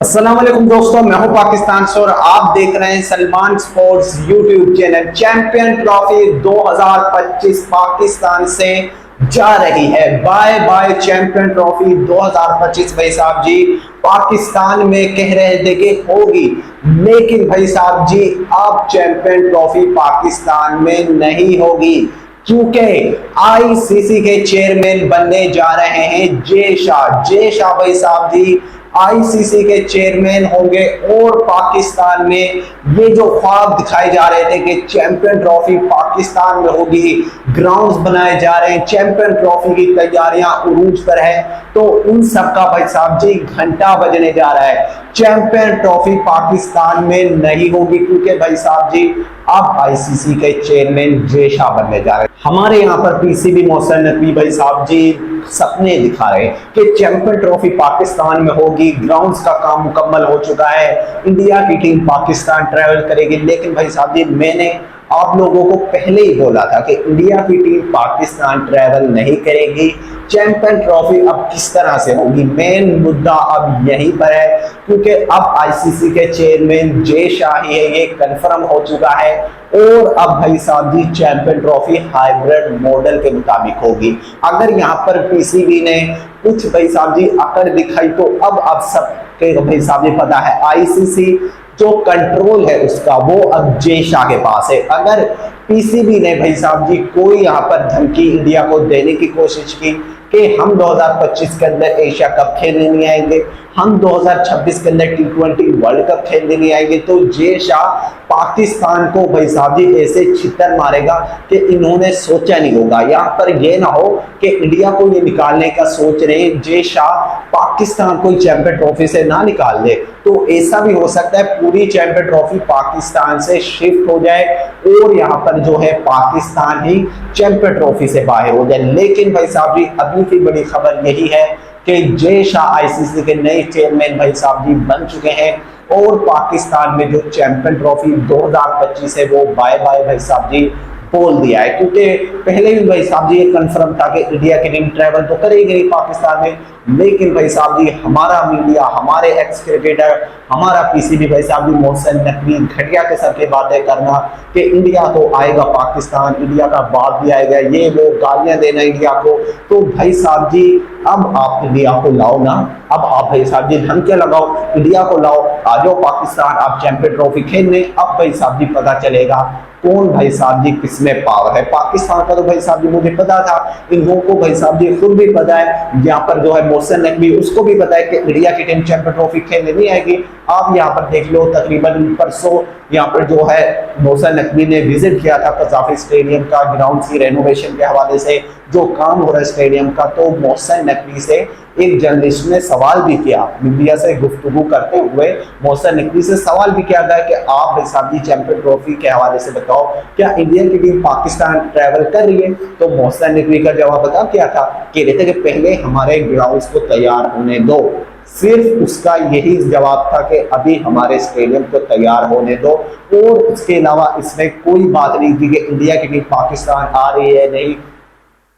अस्सलाम वालेकुम दोस्तों, मैं हूं पाकिस्तान से और आप देख रहे हैं Salman sports YouTube channel. Champion trophy 2025 Pakistan से जा रही है। बाय बाय चैंपियन ट्रॉफी 2025 भाई साहब जी। पाकिस्तान में कह रहे थे कि होगी, लेकिन भाई साहब जी अब चैंपियन ट्रॉफी पाकिस्तान में नहीं होगी, क्योंकि आईसीसी के चेयरमैन बनने जा रहे हैं जय शाह भाई साहब जी आईसीसी के चेयरमैन होंगे। और पाकिस्तान में ये जो ख्वाब दिखाए जा रहे थे कि चैंपियन ट्रॉफी पाकिस्तान में होगी, ग्राउंड्स बनाए जा रहे हैं, चैंपियन ट्रॉफी की तैयारियां उरूज पर है, तो इन सब का भाई साहब जी घंटा बजने जा रहा है। चैंपियन ट्रॉफी पाकिस्तान में नहीं होगी, क्योंकि भाई साहब जी अब आईसीसी के चेयरमैन जय शाह बनने जा रहे हैं। हमारे यहाँ पर पीसीबी मोहसिन नकवी भाई साहब जी सपने दिखा रहे हैं कि चैंपियन ट्रॉफी पाकिस्तान में होगी, ग्राउंड्स का काम मुकम्मल हो चुका है, इंडिया की टीम पाकिस्तान ट्रैवल करेगी। लेकिन भाई साहब जी मैंने आप लोगों को पहले ही बोला था कि इंडिया की टीम पाकिस्तान ट्रैवल नहीं करेगी। चैंपियन ट्रॉफी अब किस तरह से होगी, मेन मुद्दा अब यहीं पर है, क्योंकि अब आईसीसी के चेयरमैन जय शाह ही है, ये कंफर्म हो चुका है। और अब भाई साहब जी चैंपियन ट्रॉफी हाइब्रिड मॉडल के मुताबिक होगी। अगर यहाँ पर पीसीबी ने कुछ भाई साहब जी अकड़ दिखाई, तो अब सब के भाई साहब जी पता है आईसीसी जो कंट्रोल है उसका वो अब जय शाह के पास है। अगर पीसीबी ने भाई साहब जी कोई यहाँ पर धमकी इंडिया को देने की कोशिश की कि हम 2025 के अंदर एशिया कप खेलने नहीं आएंगे, हम 2026 के अंदर T20 वर्ल्ड कप खेलने नहीं आएंगे, तो जय शाह पाकिस्तान को भाई साहब जी ऐसे छितर मारेगा कि इन्होंने सोचा नहीं होगा। यहाँ पर यह ना हो कि इंडिया को ये निकालने का सोच रहे हैं, जय शाह पाकिस्तान को चैंपियन ट्रॉफी से ना निकाल दे, तो ऐसा भी हो सकता है पूरी चैंपियन ट्रॉफी पाकिस्तान से शिफ्ट हो जाए और यहाँ पर जो है पाकिस्तान ही चैंपियन ट्रॉफी से बाहर हो जाए। लेकिन भाई साहब जी अभी की बड़ी खबर यही है कि जय शाह आईसीसी के नए चेयरमैन भाई साहब जी बन चुके हैं और पाकिस्तान में जो चैंपियन ट्रॉफी 2025 है वो बाय बाय भाई साहब जी बोल दिया है। क्योंकि पहले भी भाई साहब जी ये कंफर्म था कि इंडिया की टीम ट्रैवल तो करेगी नहीं पाकिस्तान में, लेकिन भाई साहब जी हमारा मीडिया, हमारे एक्स क्रिकेटर, हमारा पीसीबी भाई साहब जी मोहसिन नकवी घटिया के सर के बातें करना कि इंडिया तो आएगा पाकिस्तान, इंडिया का बाप भी आएगा, ये वो गालियां देना इंडिया को, तो भाई साहब जी अब आप इंडिया को लाओ ना, अब आप भाई साहब जी धमकियां लगाओ, इंडिया को लाओ, आ जाओ पाकिस्तान, आप चैंपियन ट्रॉफी खेलने। अब भाई साहब जी पता चलेगा कौन भाई साहब जी किसमें पावर है। पाकिस्तान का तो भाई साहब जी मुझे पता था, इन लोगों को भाई साहब जी खुद भी पता है, यहाँ पर जो है मोहसिन नकवी उसको भी पता है कि इंडिया की टीम चैंपियन ट्रॉफी खेलने नहीं आएगी। आप यहाँ पर देख लो, तकरीबन परसों यहाँ पर जो है मोहसिन नकवी ने विजिट किया था कज़ाफी स्टेडियम का, ग्राउंड की रेनोवेशन के हवाले से जो काम हो रहा है स्टेडियम का, तो मोहसिन नकवी से एक जर्नलिस्ट ने सवाल भी किया, मीडिया से गुफ्तगू करते हुए मोहसिन नकवी से सवाल भी किया गया कि आप भाई साहब जी चैंपियन ट्रॉफी के हवाले से बताओ, क्या इंडिया की टीम पाकिस्तान ट्रैवल कर रही है? तो मोहसिन नकवी का जवाब बता क्या था, कह रहे थे कि पहले हमारे ग्राउंड्स को तैयार होने दो। सिर्फ उसका यही जवाब था कि अभी हमारे स्टेडियम को तैयार होने दो, और इसके अलावा इसमें कोई बात नहीं थी कि इंडिया की टीम पाकिस्तान आ रही है नहीं,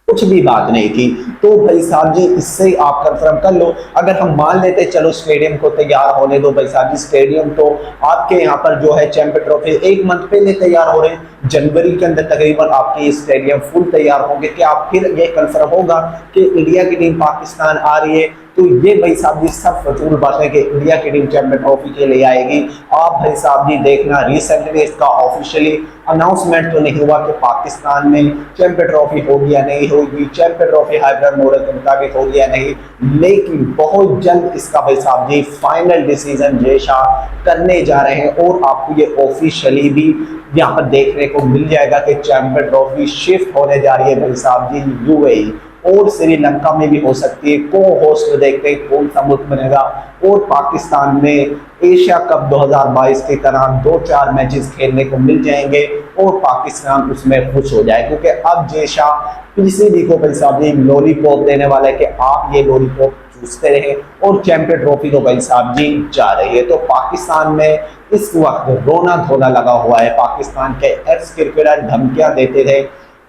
कुछ भी बात नहीं थी। तो भाई साहब जी इससे आप कंफर्म कर लो, अगर हम मान लेते चलो स्टेडियम को तैयार होने दो, भाई साहब जी स्टेडियम तो आपके यहाँ पर जो है चैंपियन ट्रॉफी एक मंथ पहले तैयार हो रहे हैं, जनवरी के अंदर तकरीबन आपके स्टेडियम फुल तैयार होंगे, कि आप फिर ये कंफर्म होगा कि इंडिया की टीम पाकिस्तान आ रही है। तो ये भाई साहब जी सब फजूल बातें कि इंडिया की टीम चैंपियन ट्रॉफी के लिए आएगी। आप भाई साहब जी देखना, रिसेंटली इसका ऑफिशियली अनाउंसमेंट तो नहीं हुआ कि पाकिस्तान में चैंपियन ट्रॉफी होगी या नहीं होगी, चैंपियन ट्रॉफी हाइब्रिड मॉडल के मुताबिक होगी या नहीं, लेकिन बहुत जल्द इसका भाई साहब जी फाइनल डिसीजन जय शाह करने जा रहे हैं। और आपको ये ऑफिशियली भी यहाँ पर देखने को मिल जाएगा कि चैंपियन ट्रॉफी शिफ्ट होने जा रही है भाई साहब जी यूएई और श्रीलंका में भी हो सकती है। को होस्ट देखते हैं कौन सा मुल्क बनेगा, और पाकिस्तान में एशिया कप 2022 की तरह 2-4 मैचेस खेलने को मिल जाएंगे और पाकिस्तान उसमें खुश हो जाए, क्योंकि अब जय शाह पीसीबी को भाई साहब जी लॉलीपॉप देने वाला है कि आप ये लॉलीपॉप चूसते रहे, और चैंपियन ट्रॉफी तो भाई साहब जी जा रही है। तो पाकिस्तान में इस वक्त रोना धोना लगा हुआ है। पाकिस्तान के एक्स क्रिकेटर धमकियां देते थे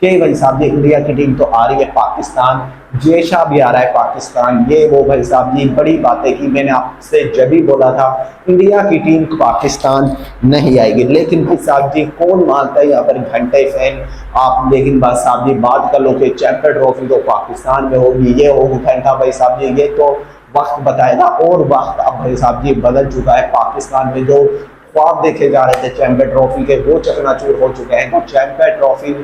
कि भाई साहब जी इंडिया की टीम तो आ रही है, पाकिस्तान जैसा भी आ रहा है पाकिस्तान, ये वो भाई साहब जी बड़ी बातें की। मैंने आपसे जब भी बोला था इंडिया की टीम पाकिस्तान नहीं आएगी, लेकिन भाई साहब जी कौन मानता है यहाँ पर घंटे फैन आप। लेकिन भाई साहब जी बात कर लो कि चैंपियन ट्रॉफी तो पाकिस्तान में होगी, ये होगी घंटा भाई साहब जी, ये तो वक्त बताएगा। और वक्त अब भाई साहब जी बदल चुका है। पाकिस्तान में जो ख्वाब देखे जा रहे थे चैंपियन ट्रॉफी के, वो चकनाचूर हो चुके हैं। तो चैंपियन ट्रॉफी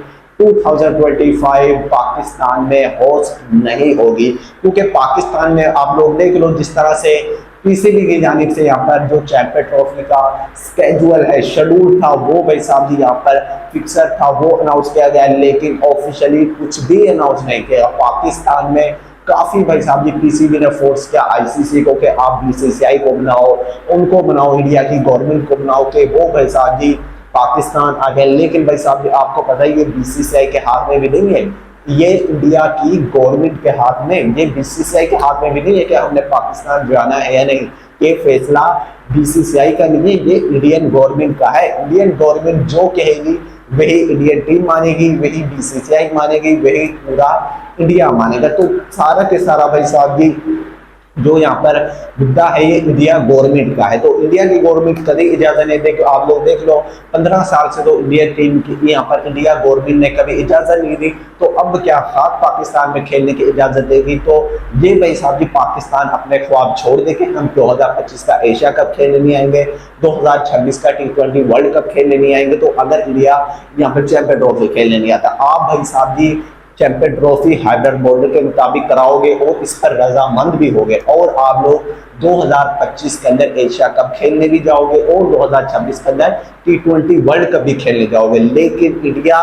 2025 पाकिस्तान में होस्ट नहीं होगी, क्योंकि पाकिस्तान में आप लोग देख लो जिस तरह से पीसीबी की जानिब से यहाँ पर जो चैंपियन ट्रॉफी का स्केड्यूल है, शेड्यूल था, वो भाई साहब जी यहाँ पर फिक्सर था, वो अनाउंस किया गया, लेकिन ऑफिशियली कुछ भी अनाउंस नहीं किया। पाकिस्तान में काफी भाई साहब जी पीसीबी ने फोर्स किया आईसीसी को कि आप बीसीसीआई को बनाओ, उनको बनाओ, इंडिया की गवर्नमेंट को बनाओ कि वो भाई साहब जी पाकिस्तान आ गए। लेकिन भाई साहब आपको पता है ये बीसीसीआई के हाथ में भी नहीं है, ये इंडिया की गवर्नमेंट के हाथ में, ये बीसीसीआई के हाथ में भी नहीं है कि हमने पाकिस्तान जाना है या नहीं। ये फैसला बीसीसीआई का नहीं है, ये इंडियन गवर्नमेंट का है। इंडियन गवर्नमेंट जो कहेगी वही इंडियन टीम मानेगी, वही बीसीसीआई मानेगी, वही पूरा इंडिया मानेगा। तो सारा के सारा भाई साहब जी जो यहाँ पर मुद्दा है ये इंडिया गवर्नमेंट का है। तो इंडिया की गवर्नमेंट कभी इजाजत नहीं देगी। आप लोग देख लो 15 साल से तो इंडियन टीम की यहाँ पर इंडिया गवर्नमेंट ने कभी इजाजत नहीं दी, तो अब क्या खास पाकिस्तान में खेलने की इजाजत देगी। तो ये भाई साहब जी पाकिस्तान अपने ख्वाब छोड़ दे के हम 2025 का एशिया कप खेलने नहीं आएंगे, 2026 का T20 वर्ल्ड कप खेलने नहीं आएंगे। तो अगर इंडिया यहाँ पर चैंपियन ट्रॉफी खेलने नहीं आता, आप भाई साहब जी चैंपियन ट्रॉफी हाइब्रिड मॉडल के मुताबिक कराओगे और इस पर रजामंद भी होगे, और आप लोग 2025 के अंदर एशिया कप खेलने भी जाओगे और 2026 के अंदर T20 वर्ल्ड कप भी खेलने जाओगे, लेकिन इंडिया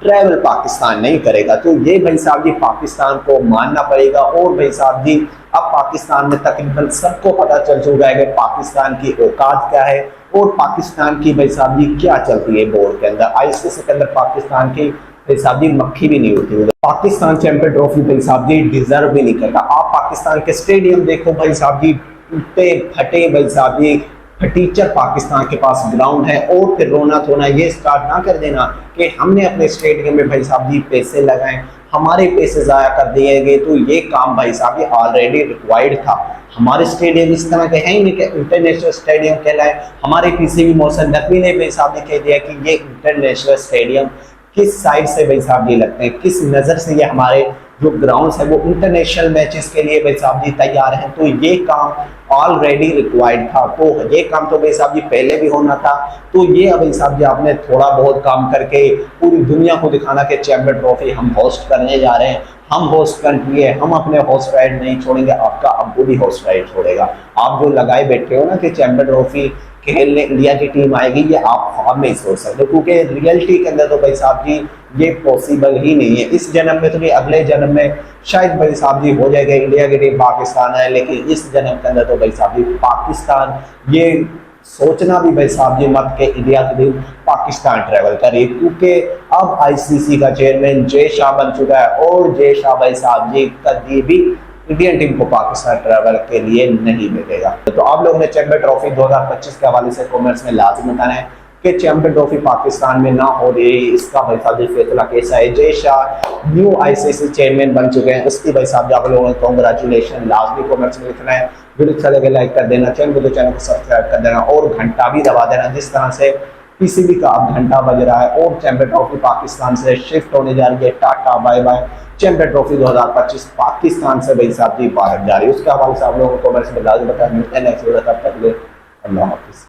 ट्रैवल पाकिस्तान नहीं करेगा। तो ये भाई साहब जी पाकिस्तान को मानना पड़ेगा। और भाई साहब जी अब पाकिस्तान में तकरीबन सबको पता चल चुका है कि पाकिस्तान की औकात क्या है और पाकिस्तान की भाई साहब जी क्या चलती है बोर्ड के अंदर। आईसीसी के अंदर पाकिस्तान की भाई साहब जी मक्खी भी नहीं होती। पाकिस्तान चैंपियन ट्रॉफी भाई साहब जी डिजर्व भी नहीं करता। आप पाकिस्तान के स्टेडियम देखो भाई साहब जी, टूटे फटे भाई साहब जी फटीचर पाकिस्तान के पास ग्राउंड है, और फिर रोना धोना ये स्टार्ट ना कर देना कि हमने अपने स्टेडियम में भाई साहब जी पैसे लगाए, हमारे पैसे जाया कर दिए गए। तो ये काम भाई साहब जी ऑलरेडी रिक्वायर्ड था। हमारे स्टेडियम इस तरह के हैं ही नहीं कि इंटरनेशनल स्टेडियम कहलाए। हमारे पीसीबी मोहसिन नकवी ने भाई साहब ने कह दिया कि ये इंटरनेशनल स्टेडियम किस साइड से भाई साहब जी लगते हैं, किस नज़र से ये हमारे जो ग्राउंड्स है वो इंटरनेशनल मैचेस के लिए भाई साहब जी तैयार हैं। तो ये काम ऑलरेडी रिक्वायर्ड था, तो ये काम तो भाई साहब जी पहले भी होना था। तो ये भाई साहब जी आपने थोड़ा बहुत काम करके पूरी दुनिया को दिखाना कि चैंपियन ट्रॉफी हम होस्ट करने जा रहे हैं, हम होस्ट कंट्री है, हम अपने होस्ट राइट नहीं छोड़ेंगे, आपका अब्बू भी होस्ट राइट छोड़ेगा। आप जो लगाए बैठे हो ना कि चैंपियन ट्रॉफी खेलने इंडिया की टीम आएगी, ये आप ख्वाब में ही सोच सकते हो, क्योंकि रियलिटी के अंदर तो भाई साहब जी ये पॉसिबल ही नहीं है। इस जन्म में तो नहीं, अगले जन्म में शायद भाई साहब जी हो जाएगा इंडिया की टीम पाकिस्तान है, लेकिन इस जन्म के अंदर तो भाई साहब जी पाकिस्तान, ये सोचना भी भाई साहब जी मत के इंडिया की टीम पाकिस्तान ट्रैवल करे, क्योंकि अब आईसीसी का चेयरमैन जय शाह बन चुका है, और जय शाह भाई साहब जी कभी भी इंडियन टीम को पाकिस्तान ट्रैवल के लिए नहीं मिलेगा। तो आप लोगों ने चैंपियन ट्रॉफी 2025 के हवाले से कमेंट्स में लाजमी बताना है कि चैंपियन ट्रॉफी पाकिस्तान में ना हो रही, इसका भाई साहब जी फैसला कैसा है। Jay Shah new ICC chairman बन चुके हैं, उसकी भाई साहब आप लोगों को कांग्रेचुलेशन लाजमी कमेंट्स में लिखना है। वीडियो अच्छा लगे लाइक कर देना, चैनल को सब्सक्राइब कर देना और घंटा भी दबा देना। जिस तरह से पीसीबी का अब घंटा बज रहा है और चैंपियन ट्रॉफी पाकिस्तान से शिफ्ट होने जा रही है, tata bye bye, champion trophy 2025 Pakistan से भाई साहब जी बाहर जा रही है। उसके हवाले से आप लोगों को कमेंट्स में लाजमी बताएं। मिलते हैं नेक्स्ट वीडियो, तब तक के लिए अल्लाह हाफिज़।